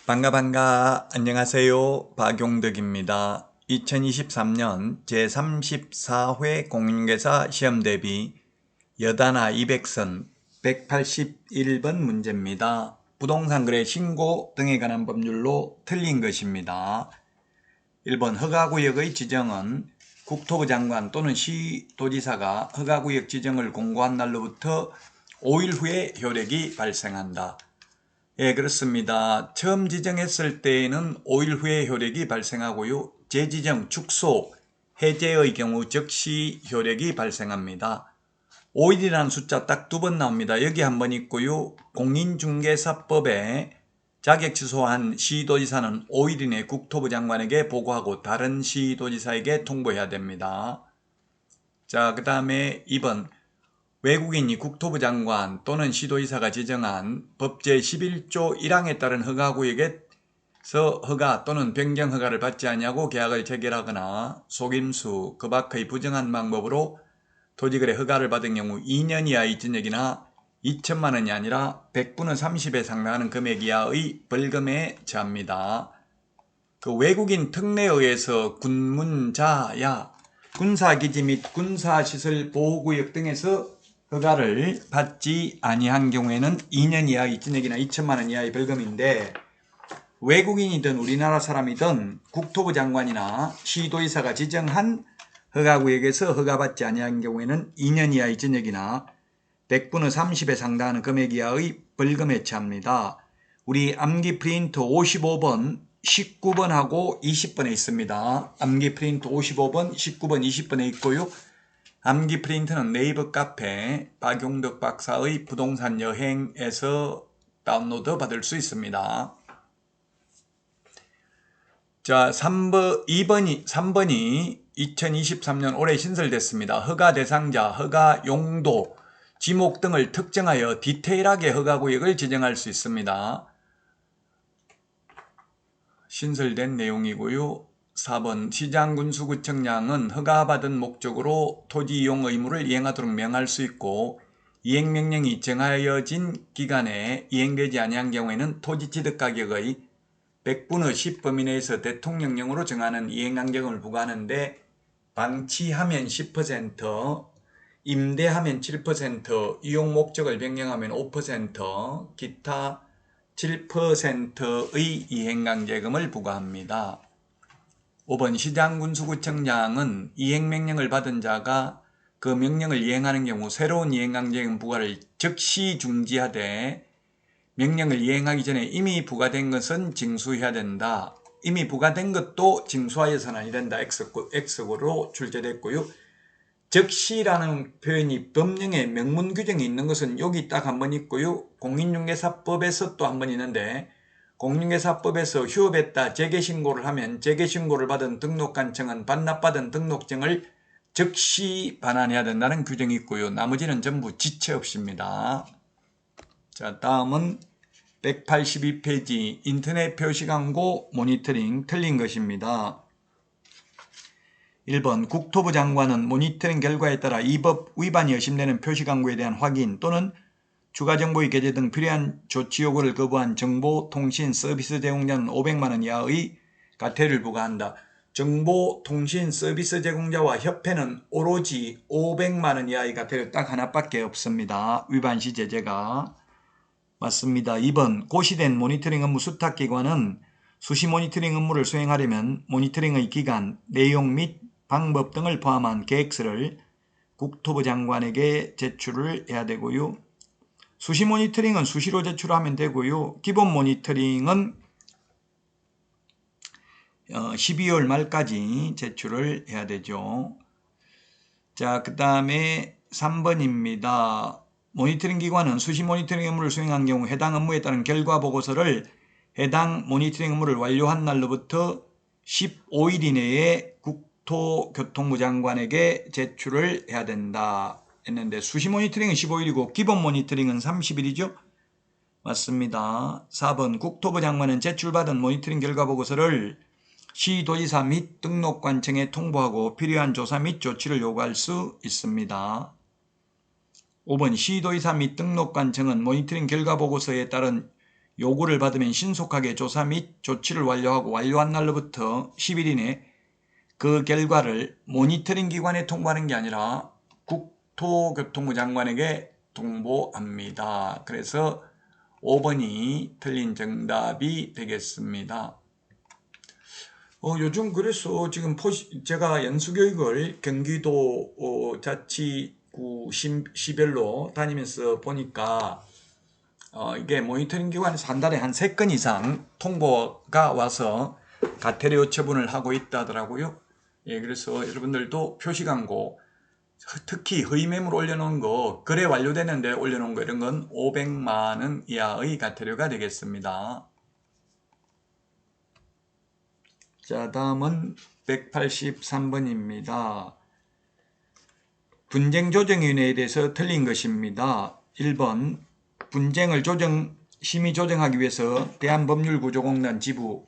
반가 안녕하세요. 박용덕입니다. 2023년 제34회 공인중개사 시험 대비 여단아 200선 181번 문제입니다. 부동산 거래 신고 등에 관한 법률로 틀린 것입니다. 1번 허가구역의 지정은 국토부 장관 또는 시도지사가 허가구역 지정을 공고한 날로부터 5일 후에 효력이 발생한다. 예, 그렇습니다. 처음 지정했을 때에는 5일 후에 효력이 발생하고요. 재지정, 축소, 해제의 경우 즉시 효력이 발생합니다. 5일이라는 숫자 딱 2번 나옵니다. 여기 한 번 있고요. 공인중개사법에 자격 취소한 시도지사는 5일 이내 국토부 장관에게 보고하고 다른 시도지사에게 통보해야 됩니다. 자, 그 다음에 2번. 외국인이 국토부 장관 또는 시도지사가 지정한 법 제11조 1항에 따른 허가구역에서 허가 또는 변경 허가를 받지 아니하고 계약을 체결하거나 속임수, 그 밖의 부정한 방법으로 토지거래 허가를 받은 경우 2년 이하의 징역이나 2천만 원이 아니라 100분의 30에 상당하는 금액 이하의 벌금에 처합니다. 그 외국인 특례에 의해서 군문자야, 군사기지 및 군사시설 보호구역 등에서 허가를 받지 아니한 경우에는 2년 이하의 징역이나 2천만 원 이하의 벌금인데, 외국인이든 우리나라 사람이든 국토부 장관이나 시도지사가 지정한 허가구역에서 허가받지 아니한 경우에는 2년 이하의 징역이나 100분의 30에 상당하는 금액 이하의 벌금에 처합니다. 우리 암기 프린트 55번, 19번하고 20번에 있습니다. 암기 프린트 55번, 19번, 20번에 있고요. 암기 프린트는 네이버 카페 박용덕 박사의 부동산 여행에서 다운로드 받을 수 있습니다. 자, 3번이 2023년 올해 신설됐습니다. 허가 대상자, 허가 용도, 지목 등을 특정하여 디테일하게 허가구역을 지정할 수 있습니다. 신설된 내용이고요. 4번 시장군수구청장은 허가받은 목적으로 토지 이용 의무를 이행하도록 명할 수 있고, 이행명령이 정하여진 기간에 이행되지 아니한 경우에는 토지 취득가격의 100분의 10 범위 내에서 대통령령으로 정하는 이행강제금을 부과하는데, 방치하면 10%, 임대하면 7%, 이용 목적을 변경하면 5%, 기타 7%의 이행강제금을 부과합니다. 5번 시장군수구청장은 이행명령을 받은 자가 그 명령을 이행하는 경우 새로운 이행강제금 부과를 즉시 중지하되, 명령을 이행하기 전에 이미 부과된 것은 징수해야 된다. 이미 부과된 것도 징수하여서는 아니 된다. X구로 출제됐고요. 즉시라는 표현이 법령에 명문 규정이 있는 것은 여기 딱 한 번 있고요. 공인중개사법에서 또 한 번 있는데, 공인중개사법에서 휴업했다 재개신고를 하면 재개신고를 받은 등록관청은 반납받은 등록증을 즉시 반환해야 된다는 규정이 있고요. 나머지는 전부 지체 없습니다. 자, 다음은 182페이지 인터넷 표시광고 모니터링 틀린 것입니다. 1번 국토부 장관은 모니터링 결과에 따라 이 법 위반이 의심되는 표시광고에 대한 확인 또는 추가정보의 게재 등 필요한 조치 요구를 거부한 정보통신 서비스 제공자는 500만 원 이하의 과태료를 부과한다. 정보통신 서비스 제공자와 협회는 오로지 500만 원 이하의 과태료 딱 하나밖에 없습니다. 위반 시 제재가. 맞습니다. 2번 고시된 모니터링 업무 수탁기관은 수시 모니터링 업무를 수행하려면 모니터링의 기간, 내용 및 방법 등을 포함한 계획서를 국토부 장관에게 제출을 해야 되고요. 수시 모니터링은 수시로 제출하면 되고요. 기본 모니터링은 12월 말까지 제출을 해야 되죠. 자, 그 다음에 3번입니다. 모니터링 기관은 수시 모니터링 업무를 수행한 경우 해당 업무에 따른 결과 보고서를 해당 모니터링 업무를 완료한 날로부터 15일 이내에 국토교통부 장관에게 제출을 해야 된다 했는데, 수시 모니터링은 15일이고 기본 모니터링은 30일이죠. 맞습니다. 4번 국토부 장관은 제출받은 모니터링 결과 보고서를 시도지사 및 등록관청에 통보하고 필요한 조사 및 조치를 요구할 수 있습니다. 5번 시도지사 및 등록관청은 모니터링 결과 보고서에 따른 요구를 받으면 신속하게 조사 및 조치를 완료하고 완료한 날로부터 10일 이내 그 결과를 모니터링 기관에 통보하는 게 아니라 국토교통부 장관에게 통보합니다. 그래서 5번이 틀린 정답이 되겠습니다. 요즘 그래서 지금 제가 연수교육을 경기도 자치구 시별로 다니면서 보니까 이게 모니터링 기관에서 한 달에 한 3건 이상 통보가 와서 가태료 처분을 하고 있다더라고요. 예, 그래서 여러분들도 표시광고, 특히 허위 매물 올려놓은 거, 거래 완료되는데 올려놓은 거 이런 건 500만 원 이하의 가태료가 되겠습니다. 자, 다음은 183번입니다. 분쟁조정위원회에 대해서 틀린 것입니다. 1번 분쟁을 심의 조정하기 위해서 대한법률구조공단 지부,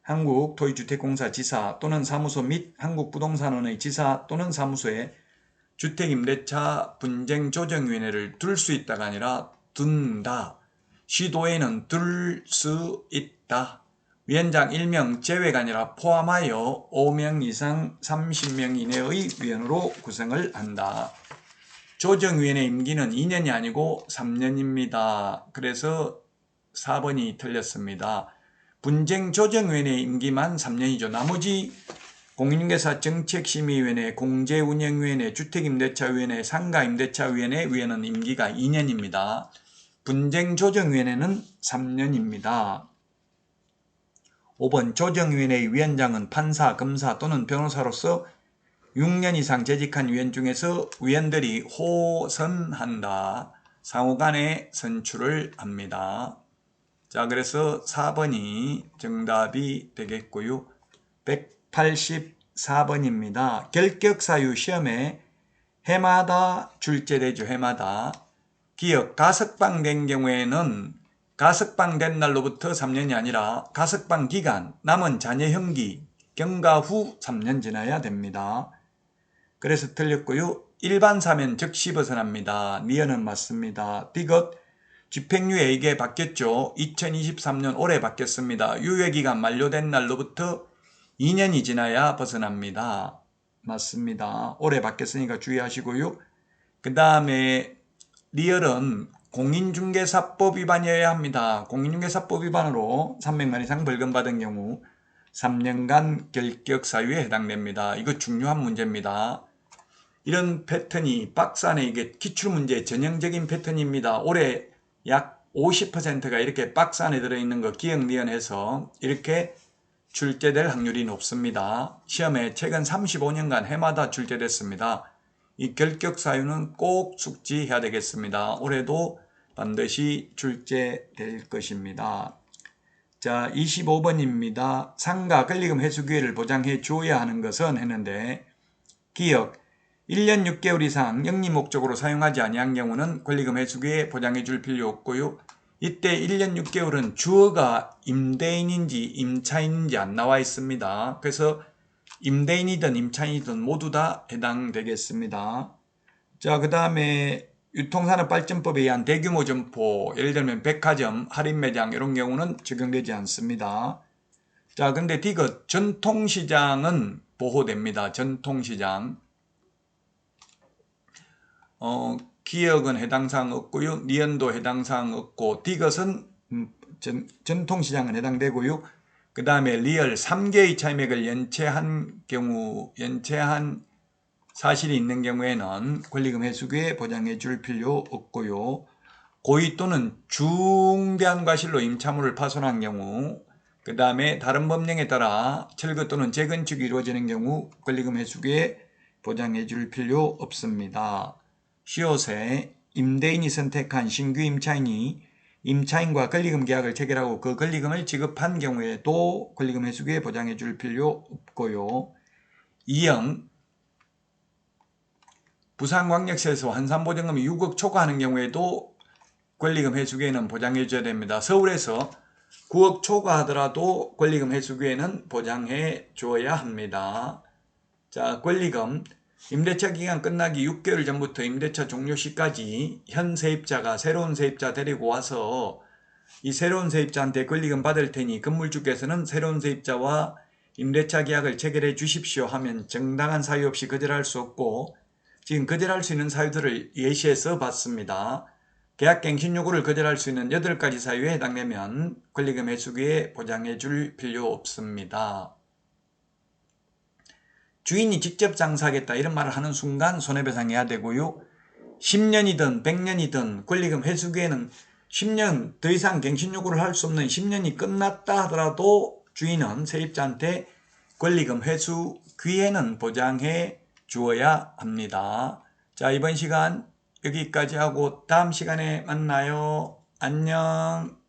한국토지주택공사 지사 또는 사무소 및 한국부동산원의 지사 또는 사무소에 주택임대차 분쟁조정위원회를 둘 수 있다가 아니라 둔다. 시도에는 둘 수 있다. 위원장 1명 제외가 아니라 포함하여 5명 이상 30명 이내의 위원으로 구성을 한다. 조정위원회 임기는 2년이 아니고 3년입니다. 그래서 4번이 틀렸습니다. 분쟁조정위원회 임기만 3년이죠. 나머지 공인중개사 정책심의위원회, 공제운영위원회, 주택임대차위원회, 상가임대차위원회 위원은 임기가 2년입니다. 분쟁조정위원회는 3년입니다. 5번 조정위원회의 위원장은 판사, 검사 또는 변호사로서 6년 이상 재직한 위원 중에서 위원들이 호선한다. 상호간에 선출을 합니다. 자, 그래서 4번이 정답이 되겠고요. 184번입니다. 결격사유 시험에 해마다 출제되죠. 해마다. 기억 가석방 된 경우에는 가석방 된 날로부터 3년이 아니라 가석방 기간, 남은 자녀 형기, 경과 후 3년 지나야 됩니다. 그래서 틀렸고요. 일반 사면 즉시 벗어납니다. 니은은 맞습니다. 디귿 집행유예 이게 바뀌었죠. 2023년 올해 바뀌었습니다. 유예기간 만료된 날로부터 2년이 지나야 벗어납니다. 맞습니다. 올해 바뀌었으니까 주의하시고요. 그 다음에 리얼은 공인중개사법 위반이어야 합니다. 공인중개사법 위반으로 300만 이상 벌금 받은 경우 3년간 결격 사유에 해당됩니다. 이거 중요한 문제입니다. 이런 패턴이 박스 안에 이게 기출문제 전형적인 패턴입니다. 올해 약 50%가 이렇게 박스 안에 들어있는 거 기억 니은해서 이렇게 출제될 확률이 높습니다. 시험에 최근 35년간 해마다 출제됐습니다. 이 결격 사유는 꼭 숙지해야 되겠습니다. 올해도 반드시 출제될 것입니다. 자, 25번입니다. 상가 권리금 회수 기회를 보장해 주어야 하는 것은 했는데 기억 1년 6개월 이상 영리 목적으로 사용하지 아니한 경우는 권리금 회수 기회 보장해 줄 필요 없고요. 이때 1년 6개월은 주어가 임대인인지 임차인인지 안 나와 있습니다. 그래서 임대인이든 임차인이든 모두 다 해당되겠습니다. 자, 그 다음에 유통산업발전법에 의한 대규모 점포, 예를 들면 백화점, 할인매장 이런 경우는 적용되지 않습니다. 자, 근데 디귿 전통시장은 보호됩니다. 전통시장. 기억은 해당사항 없고요. 니은도 해당사항 없고 디귿은 전통시장은 해당되고요. 그 다음에 리얼 3개의 차임액을 연체한 사실이 있는 경우에는 권리금 회수기에 보장해 줄 필요 없고요. 고의 또는 중대한 과실로 임차물을 파손한 경우, 그 다음에 다른 법령에 따라 철거 또는 재건축이 이루어지는 경우 권리금 회수기에 보장해 줄 필요 없습니다. 시옷에 임대인이 선택한 신규 임차인이 임차인과 권리금 계약을 체결하고 그 권리금을 지급한 경우에도 권리금 회수기에 보장해 줄 필요 없고요. 2형 부산광역시에서 환산보증금이 6억 초과하는 경우에도 권리금 회수기에는 보장해 줘야 됩니다. 서울에서 9억 초과하더라도 권리금 회수기에는 보장해 줘야 합니다. 자, 권리금 임대차 기간 끝나기 6개월 전부터 임대차 종료 시까지 현 세입자가 새로운 세입자 데리고 와서 이 새로운 세입자한테 권리금 받을 테니 건물주께서는 새로운 세입자와 임대차 계약을 체결해 주십시오 하면 정당한 사유 없이 거절할 수 없고, 지금 거절할 수 있는 사유들을 예시해서 봤습니다. 계약갱신 요구를 거절할 수 있는 8가지 사유에 해당되면 권리금 회수기에 보장해 줄 필요 없습니다. 주인이 직접 장사하겠다 이런 말을 하는 순간 손해배상해야 되고요. 10년이든 100년이든 권리금 회수기에는 10년 더 이상 갱신 요구를 할 수 없는 10년이 끝났다 하더라도 주인은 세입자한테 권리금 회수 기회는 보장해 주어야 합니다. 자, 이번 시간 여기까지 하고 다음 시간에 만나요. 안녕.